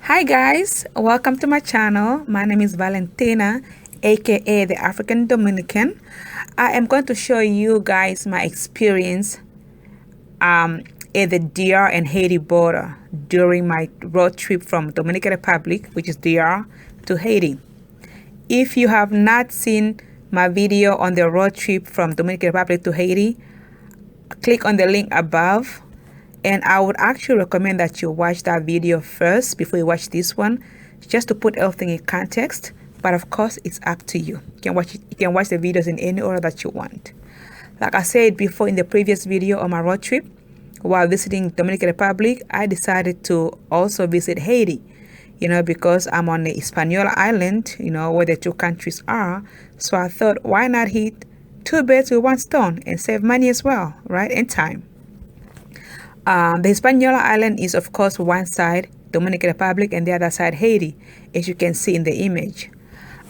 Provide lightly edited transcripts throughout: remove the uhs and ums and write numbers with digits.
Hi guys, welcome to my channel. My name is Valentina, aka the African Dominican. I am going to show you guys my experience at the DR and Haiti border during my road trip from Dominican Republic, which is DR, to Haiti. If you have not seen my video on the road trip from Dominican Republic to Haiti, click on the link above. And I would actually recommend that you watch that video first before you watch this one, just to put everything in context. But of course, it's up to you. You can watch the videos in any order that you want. Like I said before in the previous video on my road trip, while visiting Dominican Republic, I decided to also visit Haiti, because I'm on the Hispaniola Island, where the two countries are. So I thought, why not hit two birds with one stone and save money as well, right? And time. The Hispaniola Island is, of course, one side Dominican Republic and the other side Haiti, as you can see in the image.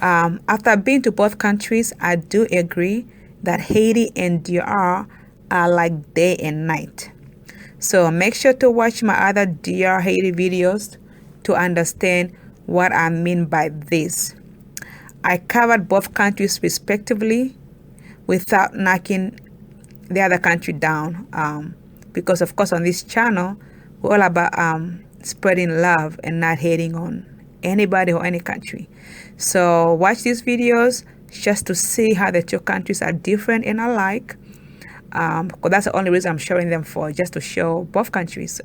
After being to both countries, I do agree that Haiti and DR are like day and night. So make sure to watch my other DR Haiti videos to understand what I mean by this. I covered both countries respectively without knocking the other country down. Because of course on this channel we're all about spreading love and not hating on anybody or any country. So watch these videos just to see how the two countries are different and alike, because that's the only reason I'm showing them for, just to show both countries.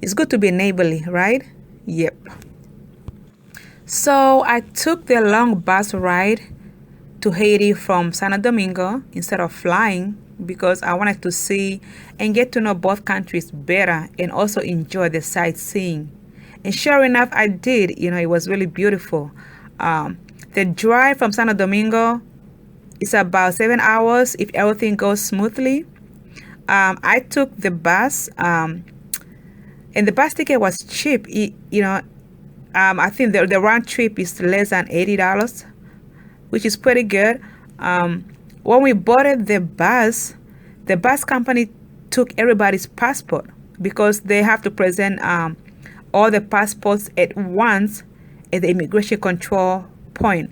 It's good to be neighborly, right? Yep. So I took the long bus ride to Haiti from Santo Domingo instead of flying, because I wanted to see and get to know both countries better and also enjoy the sightseeing. And sure enough, I did. It was really beautiful. The drive from Santo Domingo is about 7 hours if everything goes smoothly. I took the bus, and the bus ticket was cheap. I think the round trip is less than $80, which is pretty good. When we boarded the bus company took everybody's passport, because they have to present all the passports at once at the immigration control point.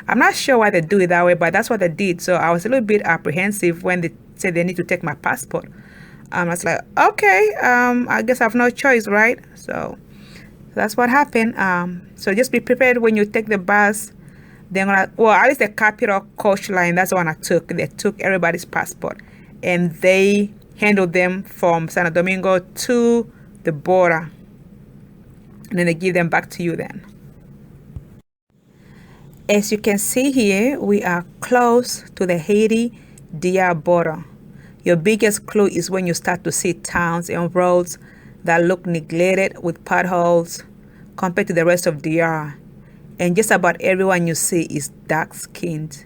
I'm not sure why they do it that way, but that's what they did. So I was a little bit apprehensive when they said they need to take my passport. I was like, okay, I guess I have no choice, right? So that's what happened. So just be prepared when you take the bus. Then, at least the Capital Coach line, that's the one I took. They took everybody's passport and they handled them from Santo Domingo to the border. And then they give them back to you then. As you can see here, we are close to the Haiti-DR border. Your biggest clue is when you start to see towns and roads that look neglected with potholes compared to the rest of DR. And just about everyone you see is dark-skinned.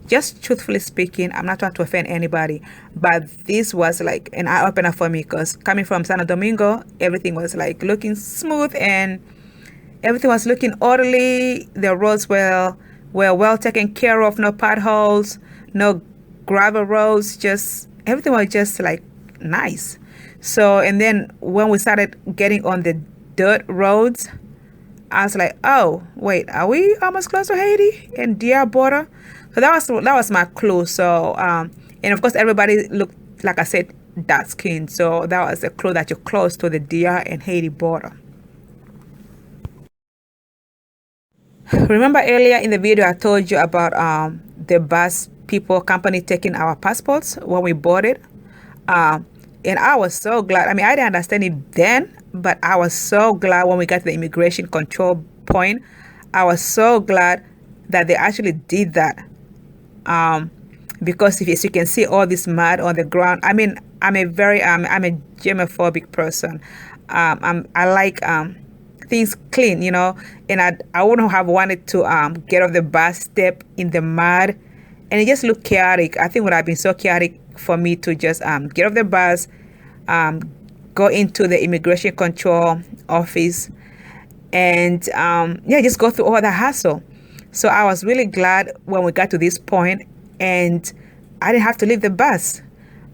Just truthfully speaking, I'm not trying to offend anybody, but this was like an eye-opener for me, because coming from Santo Domingo, everything was like looking smooth and everything was looking orderly. The roads were well taken care of, no potholes, no gravel roads, just everything was just like nice. So, and then when we started getting on the dirt roads, I was like, oh, wait, are we almost close to Haiti and DR border? So that was my clue. So, and of course, everybody looked, like I said, dark skin. So that was a clue that you're close to the DR and Haiti border. Remember earlier in the video, I told you about the bus company taking our passports when we boarded. And I was so glad. I mean, I didn't understand it then, but I was so glad when we got to the immigration control point. I was so glad that they actually did that. Because as you can see all this mud on the ground. I mean, I'm a germophobic person. I like things clean, and I wouldn't have wanted to get off the bus, step in the mud, and it just looked chaotic. I think it would have been so chaotic for me to just get off the bus, go into the immigration control office, and just go through all the hassle. So I was really glad when we got to this point and I didn't have to leave the bus.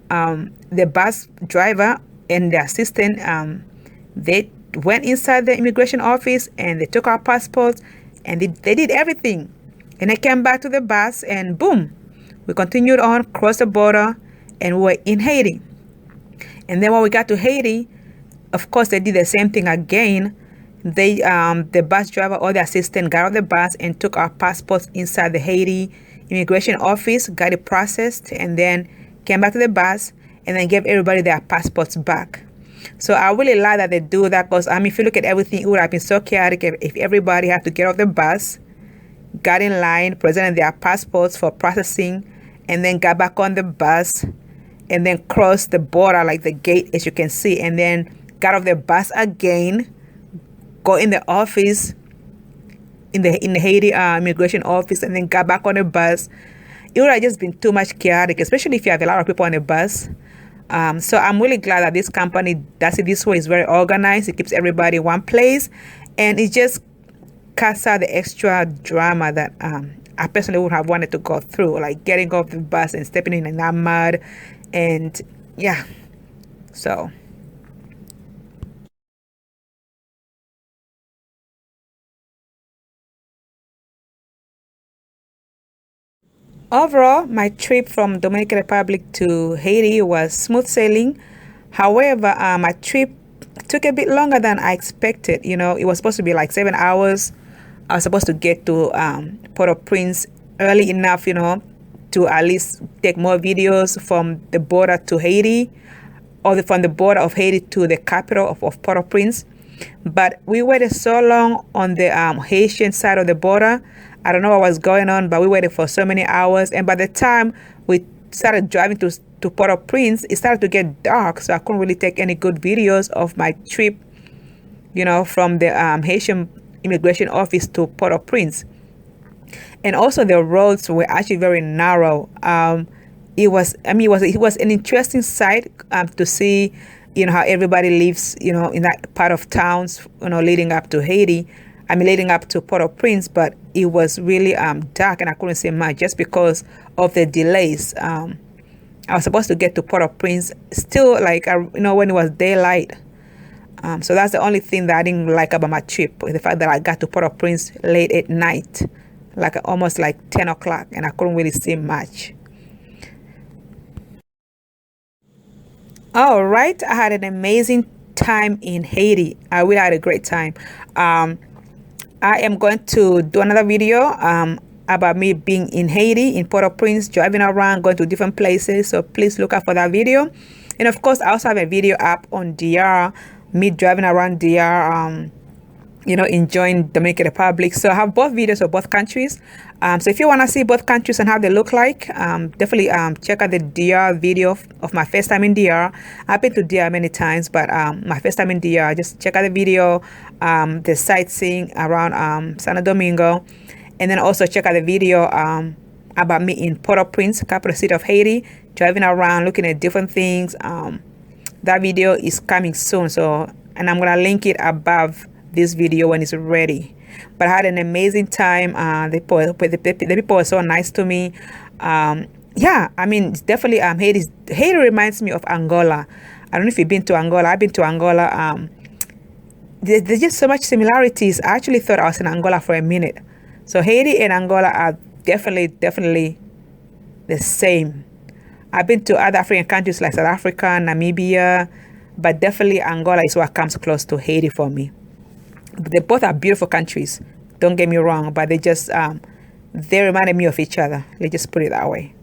The bus driver and the assistant, they went inside the immigration office and they took our passports and they did everything. And I came back to the bus and boom, we continued on, crossed the border, and we were in Haiti. And then when we got to Haiti, of course, they did the same thing again. They, the bus driver or the assistant got off the bus and took our passports inside the Haiti immigration office, got it processed, and then came back to the bus and then gave everybody their passports back. So I really like that they do that because, I mean, if you look at everything, it would have been so chaotic if everybody had to get off the bus, got in line, presented their passports for processing, and then got back on the bus, and then crossed the border, like the gate, as you can see, and then got off the bus again, go in the office, in the Haiti immigration office, and then got back on the bus. It would have just been too much chaotic, especially if you have a lot of people on the bus. So I'm really glad that this company does it this way. It's very organized. It keeps everybody in one place, and it just cuts out the extra drama that I personally would have wanted to go through, like getting off the bus and stepping in that mud, and yeah. So overall, my trip from Dominican Republic to Haiti was smooth sailing. However, my trip took a bit longer than I expected. You know, it was supposed to be like 7 hours. I was supposed to get to Port-au-Prince early enough, you know, to at least take more videos from the border to Haiti, or from the border of Haiti to the capital of Port-au-Prince. But we waited so long on the Haitian side of the border. I don't know what was going on, but we waited for so many hours. And by the time we started driving to Port-au-Prince, it started to get dark. So I couldn't really take any good videos of my trip, you know, from the Haitian immigration office to Port-au-Prince. And also the roads were actually very narrow. It was an interesting sight to see, you know, how everybody lives, you know, in that part of towns, you know, leading up to Haiti. I mean, leading up to Port-au-Prince, but it was really dark and I couldn't see much just because of the delays. I was supposed to get to Port-au-Prince still, like, you know, when it was daylight. So that's the only thing that I didn't like about my trip, the fact that I got to Port-au-Prince late at night, like almost like 10 o'clock, and I couldn't really see much. All right, I had an amazing time in Haiti. I really had a great time. I am going to do another video about me being in Haiti, in Port-au-Prince, driving around, going to different places. So please look out for that video. And of course, I also have a video up on DR, me driving around DR, you know, enjoying Dominican Republic. So I have both videos of both countries. So if you want to see both countries and how they look like, definitely check out the DR video of my first time in DR. I've been to DR many times, but my first time in DR, just check out the video, the sightseeing around Santo Domingo. And then also check out the video about me in Port-au-Prince, capital city of Haiti, driving around, looking at different things. That video is coming soon. So, and I'm going to link it above this video when it's ready. But I had an amazing time. The people were so nice to me. Yeah, I mean, it's definitely Haiti reminds me of Angola. I don't know if you've been to Angola. I've been to Angola. There's just so much similarities. I actually thought I was in Angola for a minute. So Haiti and Angola are definitely the same. I've been to other African countries like South Africa, Namibia, but definitely Angola is what comes close to Haiti for me. They both are beautiful countries, don't get me wrong, but they reminded me of each other. Let's just put it that way.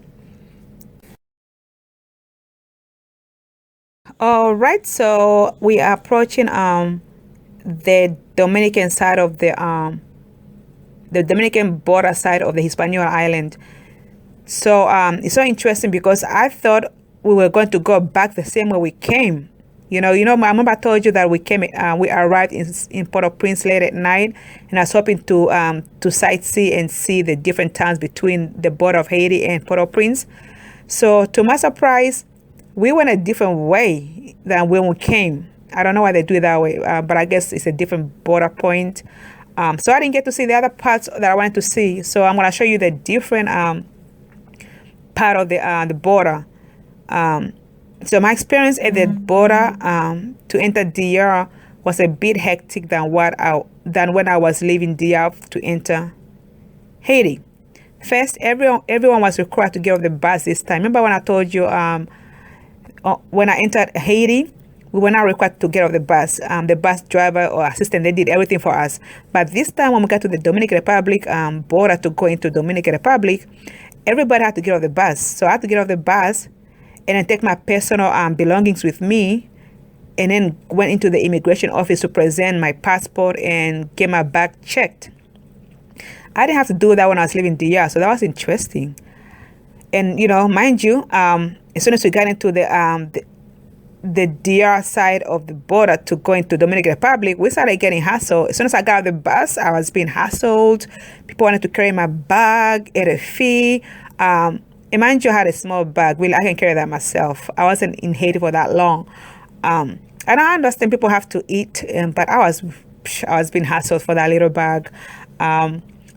All right, so we are approaching the Dominican side of the Dominican border side of the Hispaniola Island. So it's so interesting because I thought we were going to go back the same way we came. You know, I remember I told you that we arrived in Port-au-Prince late at night, and I was hoping to sightsee and see the different towns between the border of Haiti and Port-au-Prince. So to my surprise, we went a different way than when we came. I don't know why they do it that way, but I guess it's a different border point. So I didn't get to see the other parts that I wanted to see. So I'm going to show you the different part of the border. So my experience at the border to enter DR was a bit hectic than when I was leaving DR to enter Haiti. First, everyone was required to get off the bus this time. Remember when I told you when I entered Haiti, we were not required to get off the bus. The bus driver or assistant, they did everything for us. But this time when we got to the Dominican Republic border to go into Dominican Republic, everybody had to get off the bus. So I had to get off the bus and then take my personal belongings with me, and then went into the immigration office to present my passport and get my bag checked. I didn't have to do that when I was leaving DR, so that was interesting. And mind you, as soon as we got into the DR side of the border to go into Dominican Republic, we started getting hassled. As soon as I got off the bus, I was being hassled. People wanted to carry my bag at a fee. And mind you, I had a small bag. Really, I can carry that myself. I wasn't in Haiti for that long. And I understand people have to eat, but I was being hassled for that little bag.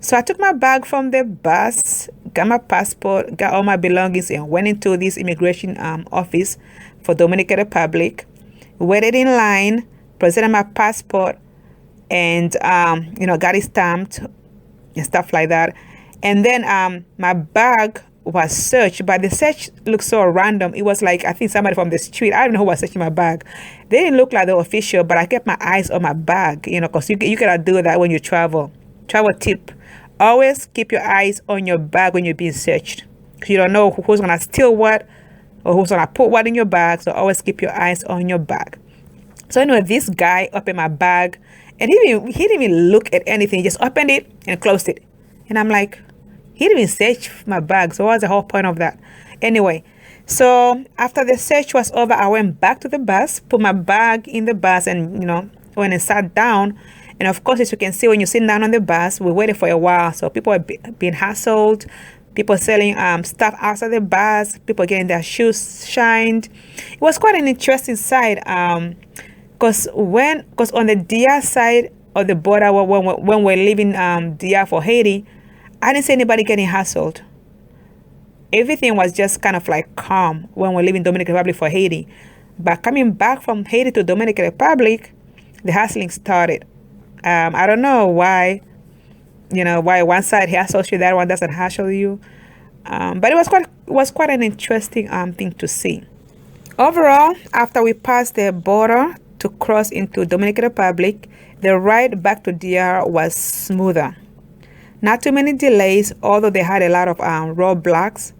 So I took my bag from the bus, got my passport, got all my belongings, and went into this immigration office for Dominican Republic. Waited in line, presented my passport, and got it stamped and stuff like that. And then my bag was searched, but the search looked so random. It was like, I think somebody from the street. I don't know who was searching my bag. They didn't look like the official, but I kept my eyes on my bag, because you cannot do that when you travel. Travel tip: always keep your eyes on your bag when you're being searched. You don't know who's gonna steal what or who's gonna put what in your bag. So always keep your eyes on your bag. So anyway, this guy opened my bag, and he didn't even look at anything. He just opened it and closed it. And I'm like, he didn't even search my bag. So what was the whole point of that? Anyway, so after the search was over, I went back to the bus, put my bag in the bus, and went and sat down. And of course, as you can see, when you're sitting down on the bus, we waited for a while. So people were being hassled, people selling stuff outside the bus, people getting their shoes shined. It was quite an interesting sight, because on the DR side of the border, when we're leaving DR for Haiti, I didn't see anybody getting hassled. Everything was just kind of like calm when we're leaving Dominican Republic for Haiti. But coming back from Haiti to Dominican Republic, the hassling started. I don't know why, why one side hassles you, that one doesn't hassle you. But it was quite an interesting thing to see. Overall, after we passed the border to cross into Dominican Republic, the ride back to DR was smoother. Not too many delays, although they had a lot of roadblocks,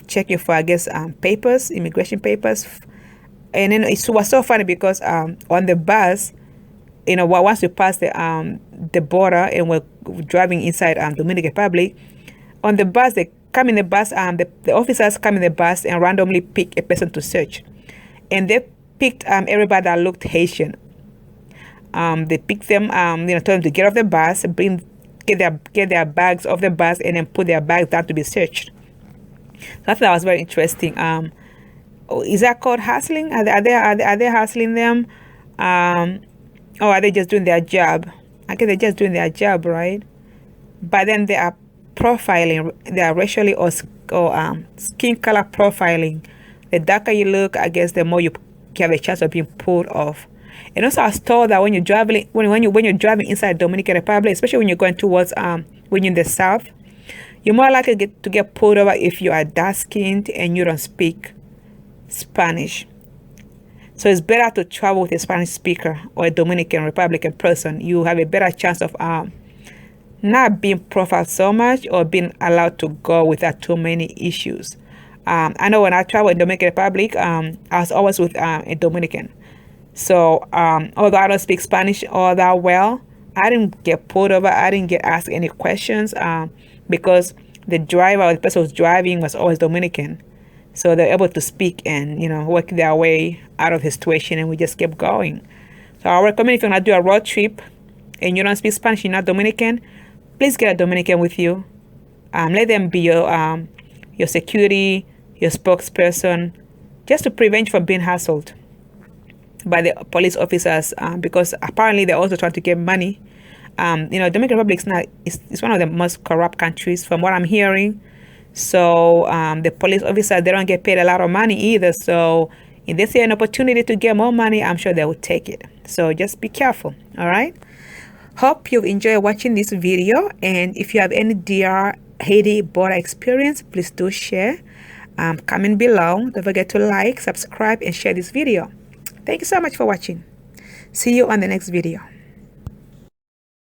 checking for, I guess, papers, immigration papers. And then it was so funny because on the bus, once we passed the border and we're driving inside Dominican Republic, on the bus, the officers come in the bus and randomly pick a person to search. And they picked everybody that looked Haitian. They picked them, told them to get off the bus, get their bags off the bus, and then put their bags down to be searched. So I thought that was very interesting. Is that called hassling? Are they hassling them? Or are they just doing their job? I guess they're just doing their job, right? But then they are profiling. They are racially or skin color profiling. The darker you look, I guess, the more you have a chance of being pulled off. And also, I was told that when you're driving, when you're driving inside Dominican Republic, especially when you're going towards when you're in the south, you're more likely to get pulled over if you are dark skinned and you don't speak Spanish. So it's better to travel with a Spanish speaker or a Dominican Republican person. You have a better chance of not being profiled so much or being allowed to go without too many issues. I know when I traveled in Dominican Republic, I was always with a Dominican. So although I don't speak Spanish all that well, I didn't get pulled over. I didn't get asked any questions because the driver or the person who's driving was always Dominican. So they're able to speak and, work their way out of the situation, and we just kept going. So I recommend if you're going to do a road trip and you don't speak Spanish, you're not Dominican, please get a Dominican with you. Let them be your security, your spokesperson, just to prevent you from being hassled by the police officers, because apparently they're also trying to get money. Dominican Republic is one of the most corrupt countries from what I'm hearing. So the police officers, they don't get paid a lot of money either. So If they see an opportunity to get more money, I'm sure they will take it. So just be careful. All right. Hope you've enjoyed watching this video. And if you have any DR Haiti border experience, please do share. Comment below. Don't forget to like, subscribe, and share this video. Thank you so much for watching. See you on the next video.